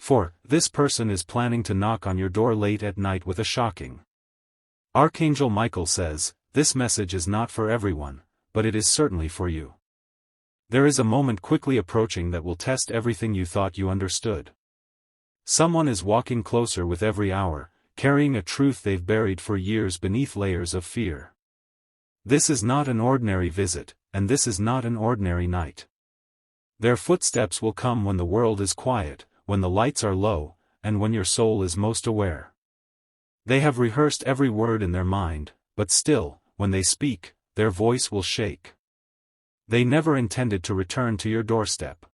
For, this person is planning to knock on your door late at night with a shocking. Archangel Michael says, this message is not for everyone, but it is certainly for you. There is a moment quickly approaching that will test everything you thought you understood. Someone is walking closer with every hour, carrying a truth they've buried for years beneath layers of fear. This is not an ordinary visit, and this is not an ordinary night. Their footsteps will come when the world is quiet, when the lights are low, and when your soul is most aware. They have rehearsed every word in their mind, but still, when they speak, their voice will shake. They never intended to return to your doorstep.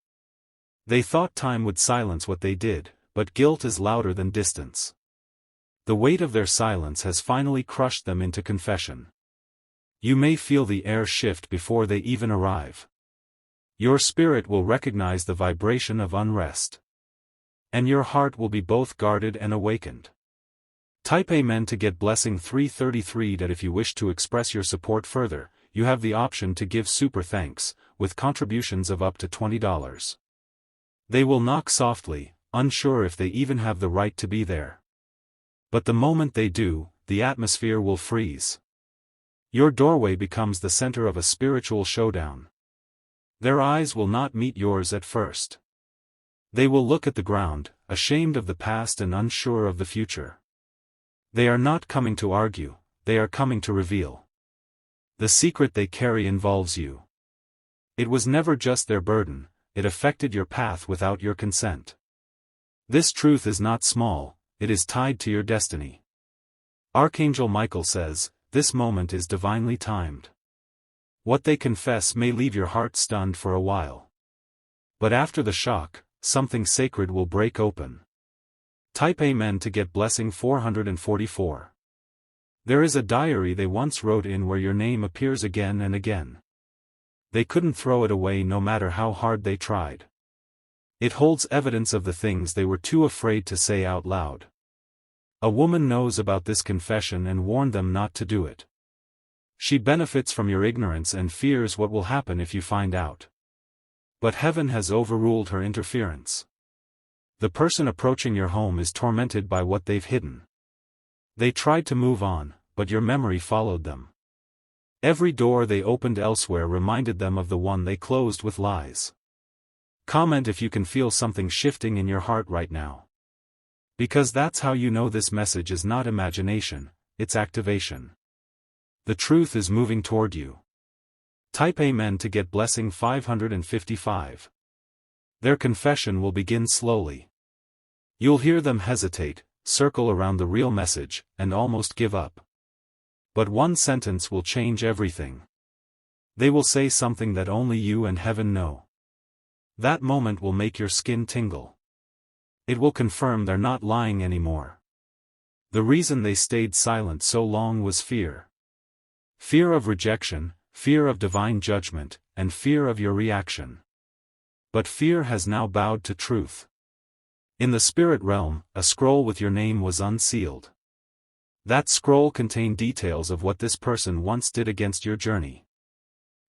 They thought time would silence what they did, but guilt is louder than distance. The weight of their silence has finally crushed them into confession. You may feel the air shift before they even arrive. Your spirit will recognize the vibration of unrest. And your heart will be both guarded and awakened. Type Amen to get blessing 333. That if you wish to express your support further, you have the option to give super thanks, with contributions of up to $20. They will knock softly, unsure if they even have the right to be there. But the moment they do, the atmosphere will freeze. Your doorway becomes the center of a spiritual showdown. Their eyes will not meet yours at first. They will look at the ground, ashamed of the past and unsure of the future. They are not coming to argue, they are coming to reveal. The secret they carry involves you. It was never just their burden, it affected your path without your consent. This truth is not small, it is tied to your destiny. Archangel Michael says, this moment is divinely timed. What they confess may leave your heart stunned for a while. But after the shock, something sacred will break open. Type Amen to get blessing 444. There is a diary they once wrote in where your name appears again and again. They couldn't throw it away no matter how hard they tried. It holds evidence of the things they were too afraid to say out loud. A woman knows about this confession and warned them not to do it. She benefits from your ignorance and fears what will happen if you find out. But heaven has overruled her interference. The person approaching your home is tormented by what they've hidden. They tried to move on, but your memory followed them. Every door they opened elsewhere reminded them of the one they closed with lies. Comment if you can feel something shifting in your heart right now. Because that's how you know this message is not imagination, it's activation. The truth is moving toward you. Type Amen to get blessing 555. Their confession will begin slowly. You'll hear them hesitate, circle around the real message, and almost give up. But one sentence will change everything. They will say something that only you and heaven know. That moment will make your skin tingle. It will confirm they're not lying anymore. The reason they stayed silent so long was fear. Fear of rejection, fear of divine judgment, and fear of your reaction. But fear has now bowed to truth. In the spirit realm, a scroll with your name was unsealed. That scroll contained details of what this person once did against your journey.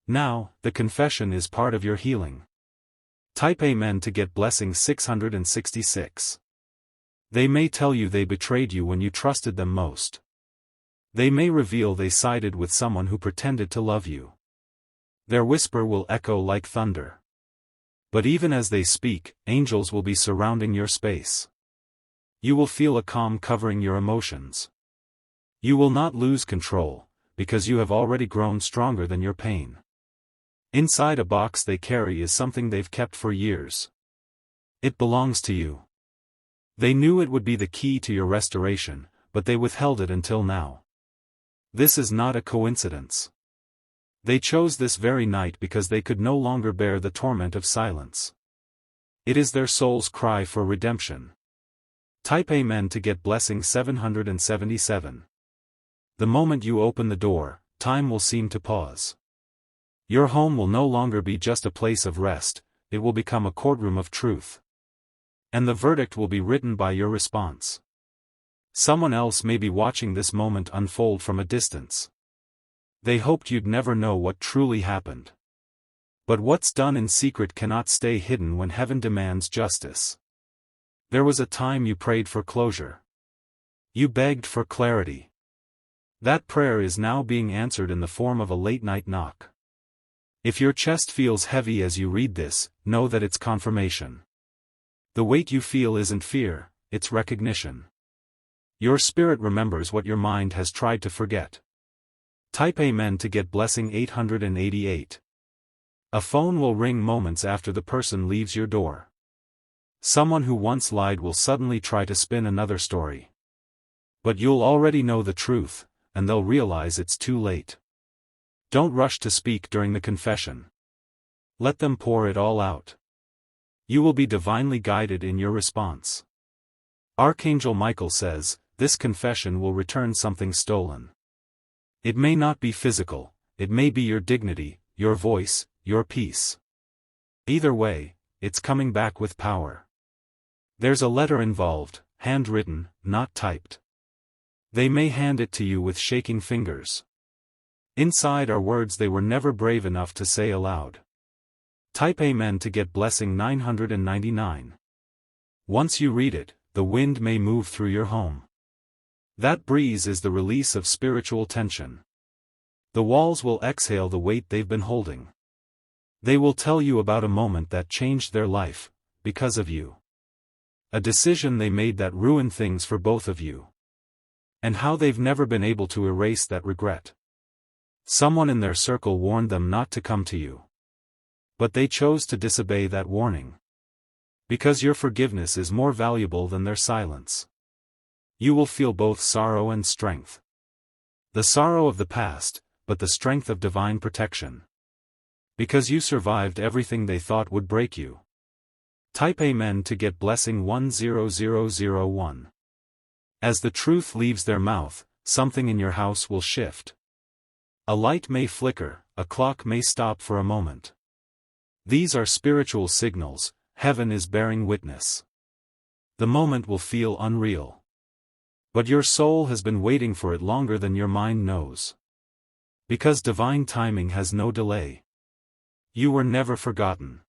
Now, the confession is part of your healing. Type Amen to get blessing 666. They may tell you they betrayed you when you trusted them most. They may reveal they sided with someone who pretended to love you. Their whisper will echo like thunder. But even as they speak, angels will be surrounding your space. You will feel a calm covering your emotions. You will not lose control, because you have already grown stronger than your pain. Inside a box they carry is something they've kept for years. It belongs to you. They knew it would be the key to your restoration, but they withheld it until now. This is not a coincidence. They chose this very night because they could no longer bear the torment of silence. It is their soul's cry for redemption. Type Amen to get blessing 777. The moment you open the door, time will seem to pause. Your home will no longer be just a place of rest, it will become a courtroom of truth. And the verdict will be written by your response. Someone else may be watching this moment unfold from a distance. They hoped you'd never know what truly happened. But what's done in secret cannot stay hidden when heaven demands justice. There was a time you prayed for closure. You begged for clarity. That prayer is now being answered in the form of a late-night knock. If your chest feels heavy as you read this, know that it's confirmation. The weight you feel isn't fear, it's recognition. Your spirit remembers what your mind has tried to forget. Type Amen to get blessing 888. A phone will ring moments after the person leaves your door. Someone who once lied will suddenly try to spin another story. But you'll already know the truth, and they'll realize it's too late. Don't rush to speak during the confession. Let them pour it all out. You will be divinely guided in your response. Archangel Michael says, this confession will return something stolen. It may not be physical, it may be your dignity, your voice, your peace. Either way, it's coming back with power. There's a letter involved, handwritten, not typed. They may hand it to you with shaking fingers. Inside are words they were never brave enough to say aloud. Type Amen to get blessing 999. Once you read it, the wind may move through your home. That breeze is the release of spiritual tension. The walls will exhale the weight they've been holding. They will tell you about a moment that changed their life, because of you. A decision they made that ruined things for both of you. And how they've never been able to erase that regret. Someone in their circle warned them not to come to you. But they chose to disobey that warning. Because your forgiveness is more valuable than their silence. You will feel both sorrow and strength. The sorrow of the past, but the strength of divine protection. Because you survived everything they thought would break you. Type Amen to get blessing 10001. As the truth leaves their mouth, something in your house will shift. A light may flicker, a clock may stop for a moment. These are spiritual signals, heaven is bearing witness. The moment will feel unreal. But your soul has been waiting for it longer than your mind knows. Because divine timing has no delay. You were never forgotten.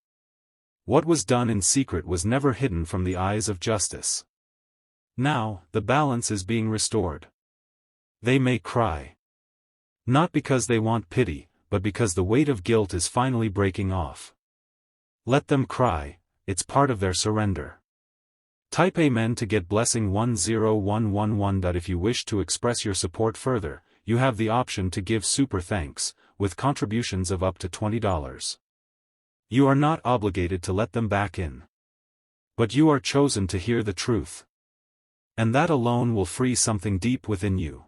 What was done in secret was never hidden from the eyes of justice. Now, the balance is being restored. They may cry. Not because they want pity, but because the weight of guilt is finally breaking off. Let them cry, it's part of their surrender. Type Amen to get blessing 10111. If you wish to express your support further, you have the option to give super thanks, with contributions of up to $20. You are not obligated to let them back in. But you are chosen to hear the truth. And that alone will free something deep within you.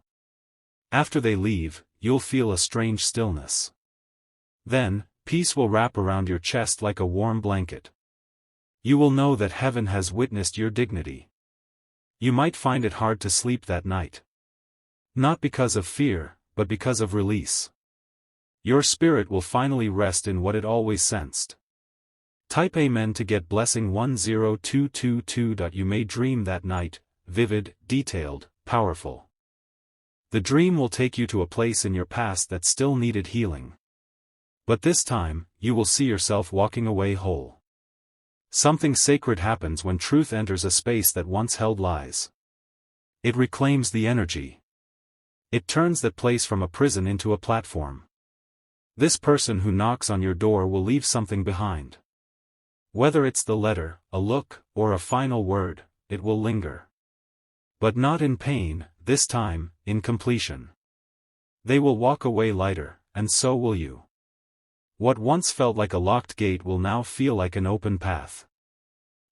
After they leave, you'll feel a strange stillness. Then, peace will wrap around your chest like a warm blanket. You will know that heaven has witnessed your dignity. You might find it hard to sleep that night. Not because of fear, but because of release. Your spirit will finally rest in what it always sensed. Type Amen to get blessing 10222. You may dream that night, vivid, detailed, powerful. The dream will take you to a place in your past that still needed healing. But this time, you will see yourself walking away whole. Something sacred happens when truth enters a space that once held lies. It reclaims the energy. It turns that place from a prison into a platform. This person who knocks on your door will leave something behind. Whether it's the letter, a look, or a final word, it will linger. But not in pain, this time, in completion. They will walk away lighter, and so will you. What once felt like a locked gate will now feel like an open path.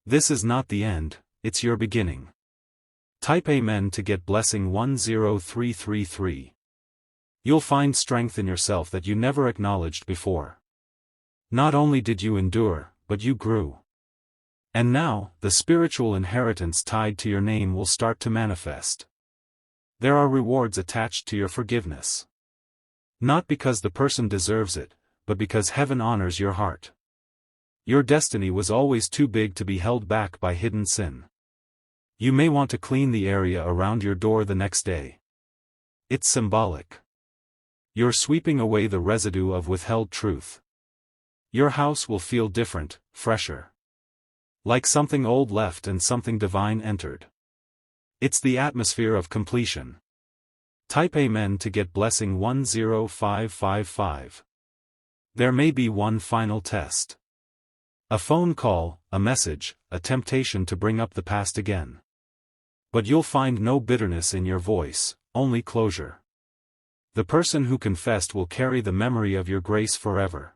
This is not the end, it's your beginning. Type Amen to get blessing 10333. You'll find strength in yourself that you never acknowledged before. Not only did you endure, but you grew. And now, the spiritual inheritance tied to your name will start to manifest. There are rewards attached to your forgiveness. Not because the person deserves it, but because heaven honors your heart. Your destiny was always too big to be held back by hidden sin. You may want to clean the area around your door the next day. It's symbolic. You're sweeping away the residue of withheld truth. Your house will feel different, fresher. Like something old left and something divine entered. It's the atmosphere of completion. Type Amen to get blessing 10555. There may be one final test. A phone call, a message, a temptation to bring up the past again. But you'll find no bitterness in your voice, only closure. The person who confessed will carry the memory of your grace forever.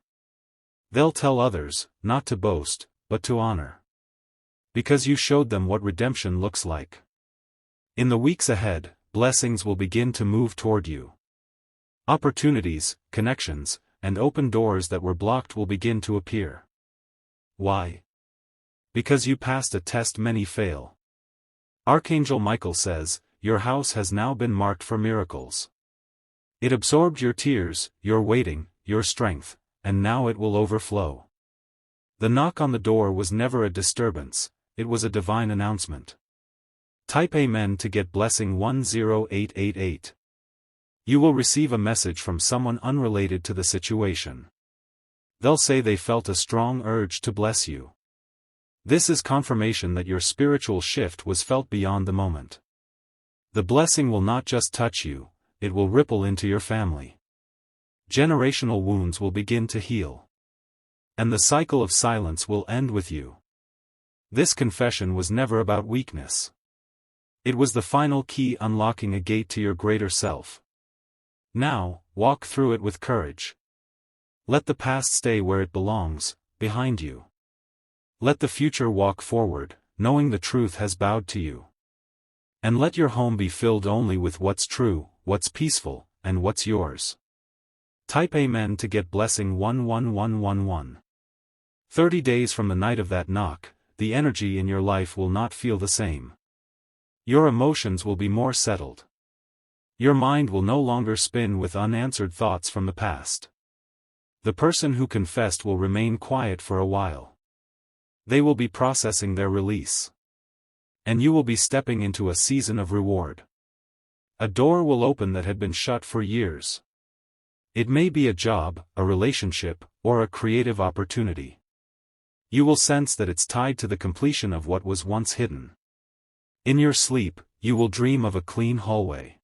They'll tell others, not to boast, but to honor. Because you showed them what redemption looks like. In the weeks ahead, blessings will begin to move toward you. Opportunities, connections, and open doors that were blocked will begin to appear. Why? Because you passed a test many fail. Archangel Michael says, your house has now been marked for miracles. It absorbed your tears, your waiting, your strength, and now it will overflow. The knock on the door was never a disturbance, it was a divine announcement. Type Amen to get blessing 10888. You will receive a message from someone unrelated to the situation. They'll say they felt a strong urge to bless you. This is confirmation that your spiritual shift was felt beyond the moment. The blessing will not just touch you, it will ripple into your family. Generational wounds will begin to heal. And the cycle of silence will end with you. This confession was never about weakness. It was the final key unlocking a gate to your greater self. Now, walk through it with courage. Let the past stay where it belongs, behind you. Let the future walk forward, knowing the truth has bowed to you. And let your home be filled only with what's true, what's peaceful, and what's yours. Type Amen to get blessing 11111. 30 days from the night of that knock, the energy in your life will not feel the same. Your emotions will be more settled. Your mind will no longer spin with unanswered thoughts from the past. The person who confessed will remain quiet for a while. They will be processing their release. And you will be stepping into a season of reward. A door will open that had been shut for years. It may be a job, a relationship, or a creative opportunity. You will sense that it's tied to the completion of what was once hidden. In your sleep, you will dream of a clean hallway.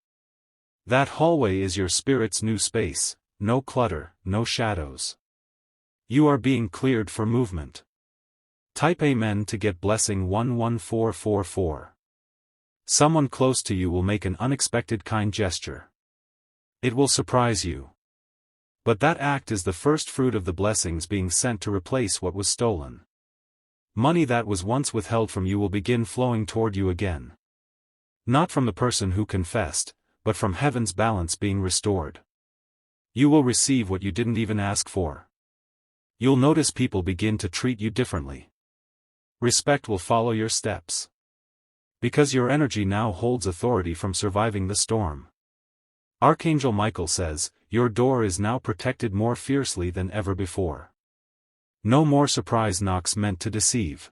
That hallway is your spirit's new space. No clutter, no shadows. You are being cleared for movement. Type Amen to get blessing 11444. Someone close to you will make an unexpected kind gesture. It will surprise you. But that act is the first fruit of the blessings being sent to replace what was stolen. Money that was once withheld from you will begin flowing toward you again. Not from the person who confessed, but from heaven's balance being restored. You will receive what you didn't even ask for. You'll notice people begin to treat you differently. Respect will follow your steps. Because your energy now holds authority from surviving the storm. Archangel Michael says, your door is now protected more fiercely than ever before. No more surprise knocks meant to deceive.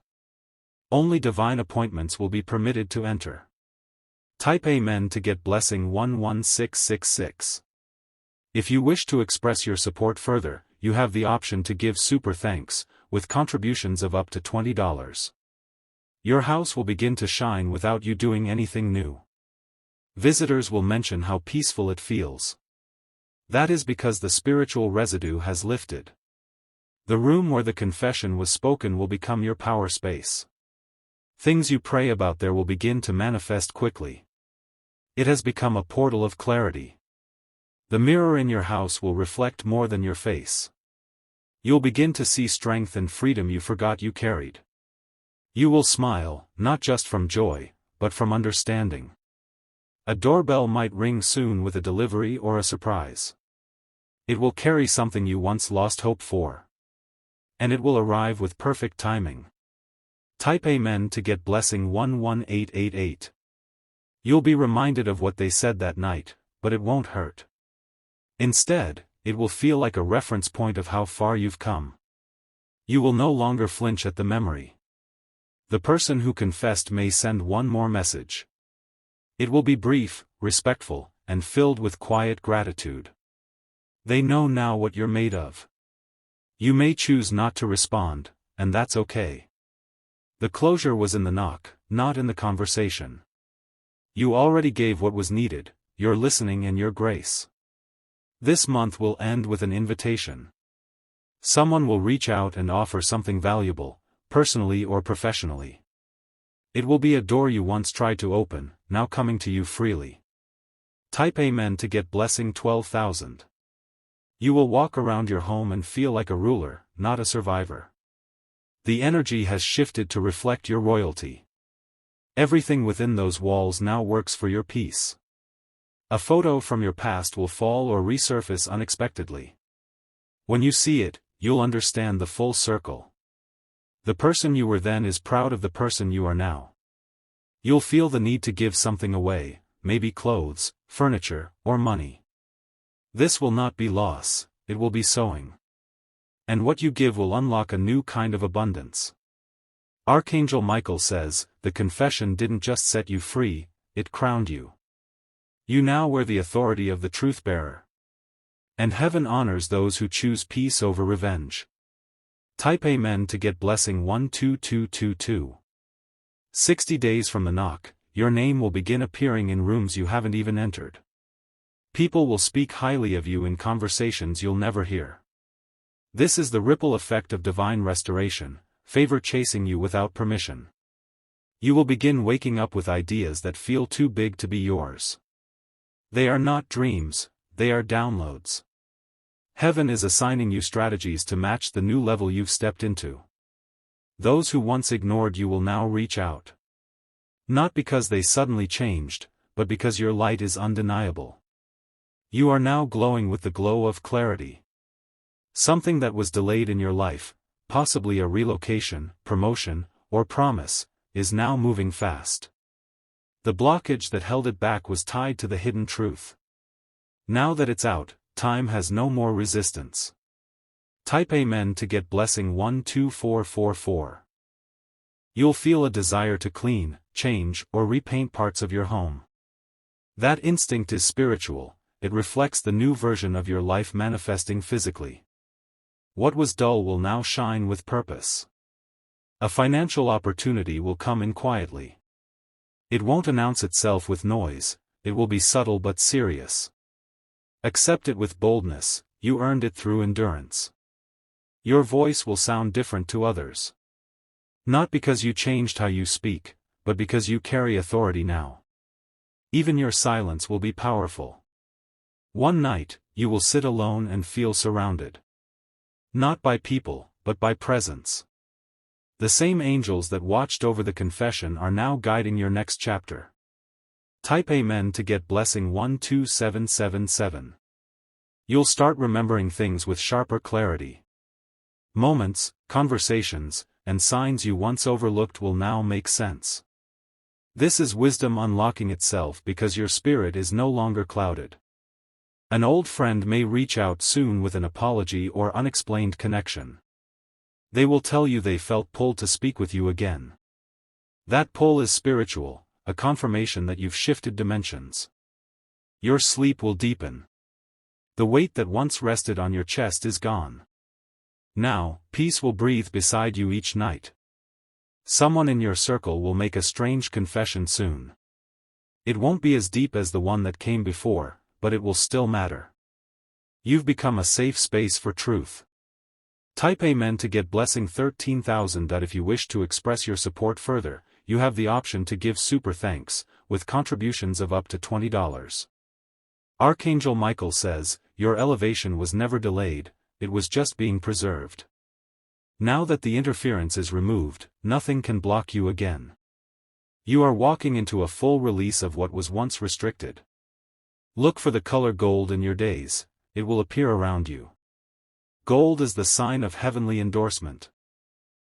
Only divine appointments will be permitted to enter. Type Amen to get blessing 11666. If you wish to express your support further, you have the option to give super thanks, with contributions of up to $20. Your house will begin to shine without you doing anything new. Visitors will mention how peaceful it feels. That is because the spiritual residue has lifted. The room where the confession was spoken will become your power space. Things you pray about there will begin to manifest quickly. It has become a portal of clarity. The mirror in your house will reflect more than your face. You'll begin to see strength and freedom you forgot you carried. You will smile, not just from joy, but from understanding. A doorbell might ring soon with a delivery or a surprise. It will carry something you once lost hope for. And it will arrive with perfect timing. Type Amen to get blessing 11888. You'll be reminded of what they said that night, but it won't hurt. Instead, it will feel like a reference point of how far you've come. You will no longer flinch at the memory. The person who confessed may send one more message. It will be brief, respectful, and filled with quiet gratitude. They know now what you're made of. You may choose not to respond, and that's okay. The closure was in the knock, not in the conversation. You already gave what was needed, your listening and your grace. This month will end with an invitation. Someone will reach out and offer something valuable, personally or professionally. It will be a door you once tried to open, now coming to you freely. Type Amen to get blessing 12,000. You will walk around your home and feel like a ruler, not a survivor. The energy has shifted to reflect your royalty. Everything within those walls now works for your peace. A photo from your past will fall or resurface unexpectedly. When you see it, you'll understand the full circle. The person you were then is proud of the person you are now. You'll feel the need to give something away, maybe clothes, furniture, or money. This will not be loss, it will be sowing. And what you give will unlock a new kind of abundance. Archangel Michael says, the confession didn't just set you free, it crowned you. You now wear the authority of the truth-bearer. And heaven honors those who choose peace over revenge. Type Amen to get blessing 12222. 60 days from the knock, your name will begin appearing in rooms you haven't even entered. People will speak highly of you in conversations you'll never hear. This is the ripple effect of divine restoration, favor chasing you without permission. You will begin waking up with ideas that feel too big to be yours. They are not dreams, they are downloads. Heaven is assigning you strategies to match the new level you've stepped into. Those who once ignored you will now reach out. Not because they suddenly changed, but because your light is undeniable. You are now glowing with the glow of clarity. Something that was delayed in your life, possibly a relocation, promotion, or promise, is now moving fast. The blockage that held it back was tied to the hidden truth. Now that it's out, time has no more resistance. Type Amen to get blessing 12444. You'll feel a desire to clean, change, or repaint parts of your home. That instinct is spiritual, it reflects the new version of your life manifesting physically. What was dull will now shine with purpose. A financial opportunity will come in quietly. It won't announce itself with noise, it will be subtle but serious. Accept it with boldness, you earned it through endurance. Your voice will sound different to others. Not because you changed how you speak, but because you carry authority now. Even your silence will be powerful. One night, you will sit alone and feel surrounded. Not by people, but by presence. The same angels that watched over the confession are now guiding your next chapter. Type Amen to get blessing 12777. You'll start remembering things with sharper clarity. Moments, conversations, and signs you once overlooked will now make sense. This is wisdom unlocking itself because your spirit is no longer clouded. An old friend may reach out soon with an apology or unexplained connection. They will tell you they felt pulled to speak with you again. That pull is spiritual, a confirmation that you've shifted dimensions. Your sleep will deepen. The weight that once rested on your chest is gone. Now, peace will breathe beside you each night. Someone in your circle will make a strange confession soon. It won't be as deep as the one that came before, but it will still matter. You've become a safe space for truth. Type Amen to get blessing 13,000. If you wish to express your support further, you have the option to give super thanks, with contributions of up to $20. Archangel Michael says, your elevation was never delayed, it was just being preserved. Now that the interference is removed, nothing can block you again. You are walking into a full release of what was once restricted. Look for the color gold in your days, it will appear around you. Gold is the sign of heavenly endorsement.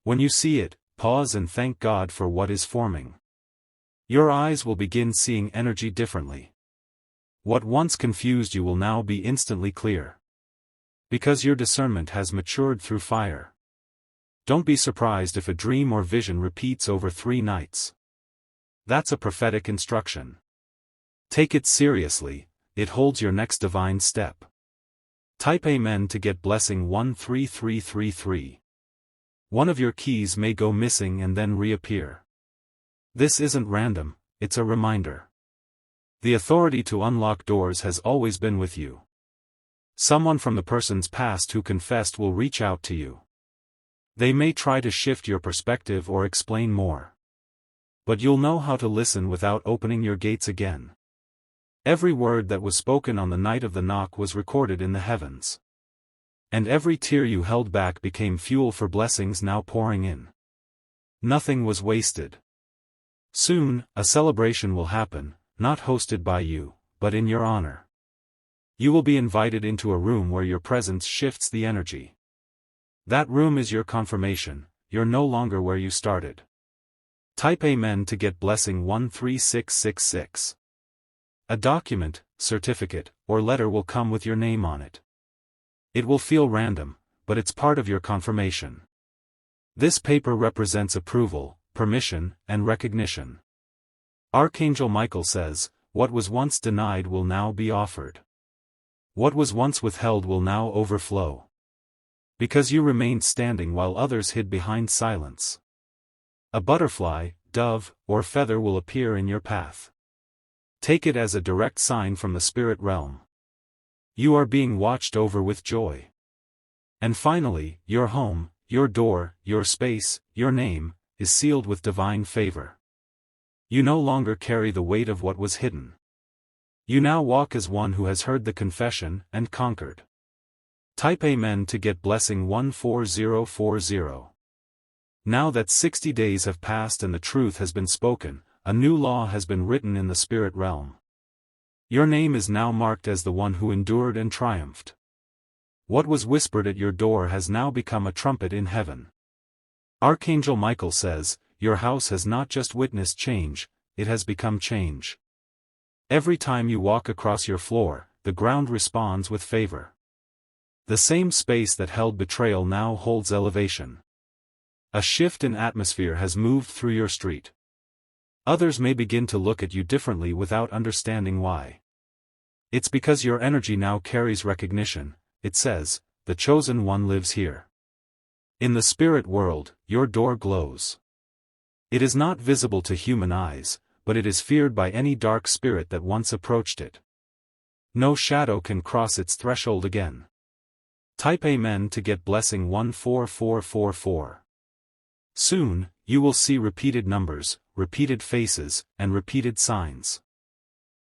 When you see it, pause and thank God for what is forming. Your eyes will begin seeing energy differently. What once confused you will now be instantly clear. Because your discernment has matured through fire. Don't be surprised if a dream or vision repeats over 3 nights. That's a prophetic instruction. Take it seriously, it holds your next divine step. Type Amen to get blessing 13333. One of your keys may go missing and then reappear. This isn't random, it's a reminder. The authority to unlock doors has always been with you. Someone from the person's past who confessed will reach out to you. They may try to shift your perspective or explain more. But you'll know how to listen without opening your gates again. Every word that was spoken on the night of the knock was recorded in the heavens. And every tear you held back became fuel for blessings now pouring in. Nothing was wasted. Soon, a celebration will happen, not hosted by you, but in your honor. You will be invited into a room where your presence shifts the energy. That room is your confirmation, you're no longer where you started. Type Amen to get blessing 13666. A document, certificate, or letter will come with your name on it. It will feel random, but it's part of your confirmation. This paper represents approval, permission, and recognition. Archangel Michael says, what was once denied will now be offered. What was once withheld will now overflow. Because you remained standing while others hid behind silence. A butterfly, dove, or feather will appear in your path. Take it as a direct sign from the spirit realm. You are being watched over with joy. And finally, your home, your door, your space, your name, is sealed with divine favor. You no longer carry the weight of what was hidden. You now walk as one who has heard the confession and conquered. Type Amen to get blessing 14040. Now that 60 days have passed and the truth has been spoken, a new law has been written in the spirit realm. Your name is now marked as the one who endured and triumphed. What was whispered at your door has now become a trumpet in heaven. Archangel Michael says, your house has not just witnessed change, it has become change. Every time you walk across your floor, the ground responds with favor. The same space that held betrayal now holds elevation. A shift in atmosphere has moved through your street. Others may begin to look at you differently without understanding why. It's because your energy now carries recognition. It says, the chosen one lives here. In the spirit world, your door glows. It is not visible to human eyes, but it is feared by any dark spirit that once approached it. No shadow can cross its threshold again. Type Amen to get blessing 14444. Soon, you will see repeated numbers, repeated faces, and repeated signs.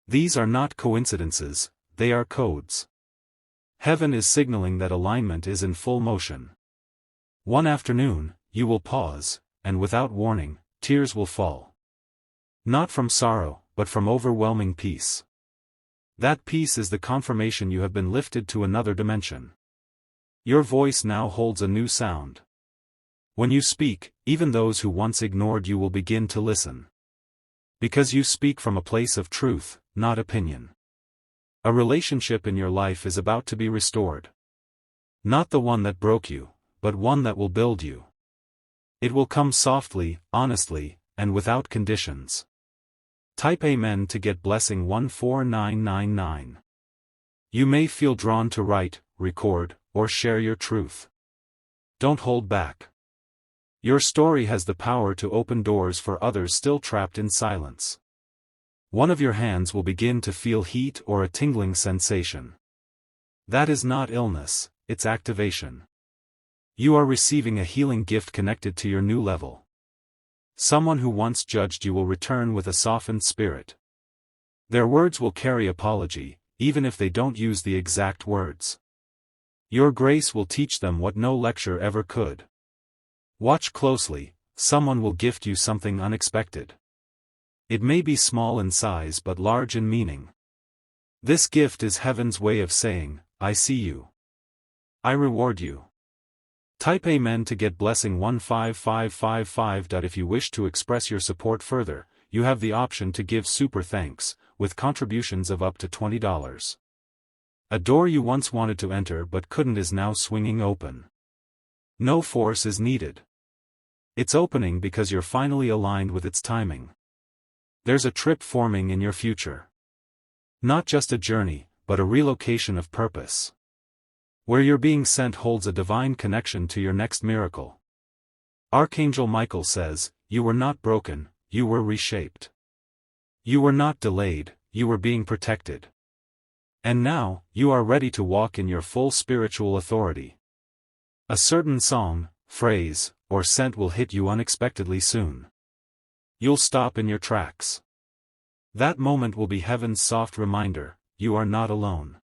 These are not coincidences, they are codes. Heaven is signaling that alignment is in full motion. One afternoon, you will pause, and without warning, tears will fall. Not from sorrow, but from overwhelming peace. That peace is the confirmation you have been lifted to another dimension. Your voice now holds a new sound. When you speak, even those who once ignored you will begin to listen. Because you speak from a place of truth, not opinion. A relationship in your life is about to be restored. Not the one that broke you, but one that will build you. It will come softly, honestly, and without conditions. Type Amen to get blessing 14999. You may feel drawn to write, record, or share your truth. Don't hold back. Your story has the power to open doors for others still trapped in silence. One of your hands will begin to feel heat or a tingling sensation. That is not illness, it's activation. You are receiving a healing gift connected to your new level. Someone who once judged you will return with a softened spirit. Their words will carry apology, even if they don't use the exact words. Your grace will teach them what no lecture ever could. Watch closely, someone will gift you something unexpected. It may be small in size but large in meaning. This gift is heaven's way of saying, I see you. I reward you. Type Amen to get blessing 15555. If you wish to express your support further, you have the option to give super thanks, with contributions of up to $20. A door you once wanted to enter but couldn't is now swinging open. No force is needed. It's opening because you're finally aligned with its timing. There's a trip forming in your future. Not just a journey, but a relocation of purpose. Where you're being sent holds a divine connection to your next miracle. Archangel Michael says, you were not broken, you were reshaped. You were not delayed, you were being protected. And now, you are ready to walk in your full spiritual authority. A certain song, phrase, or scent will hit you unexpectedly soon. You'll stop in your tracks. That moment will be heaven's soft reminder, you are not alone.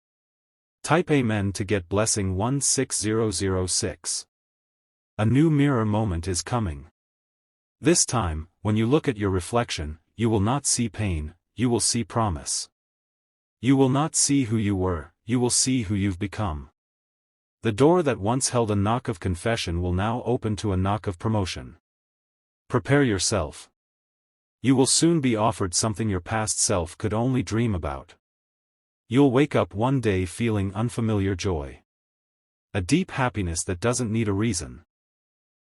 Type Amen to get blessing 16006. A new mirror moment is coming. This time, when you look at your reflection, you will not see pain, you will see promise. You will not see who you were, you will see who you've become. The door that once held a knock of confession will now open to a knock of promotion. Prepare yourself. You will soon be offered something your past self could only dream about. You'll wake up one day feeling unfamiliar joy. A deep happiness that doesn't need a reason.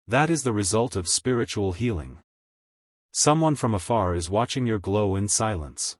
That is the result of spiritual healing. Someone from afar is watching your glow in silence.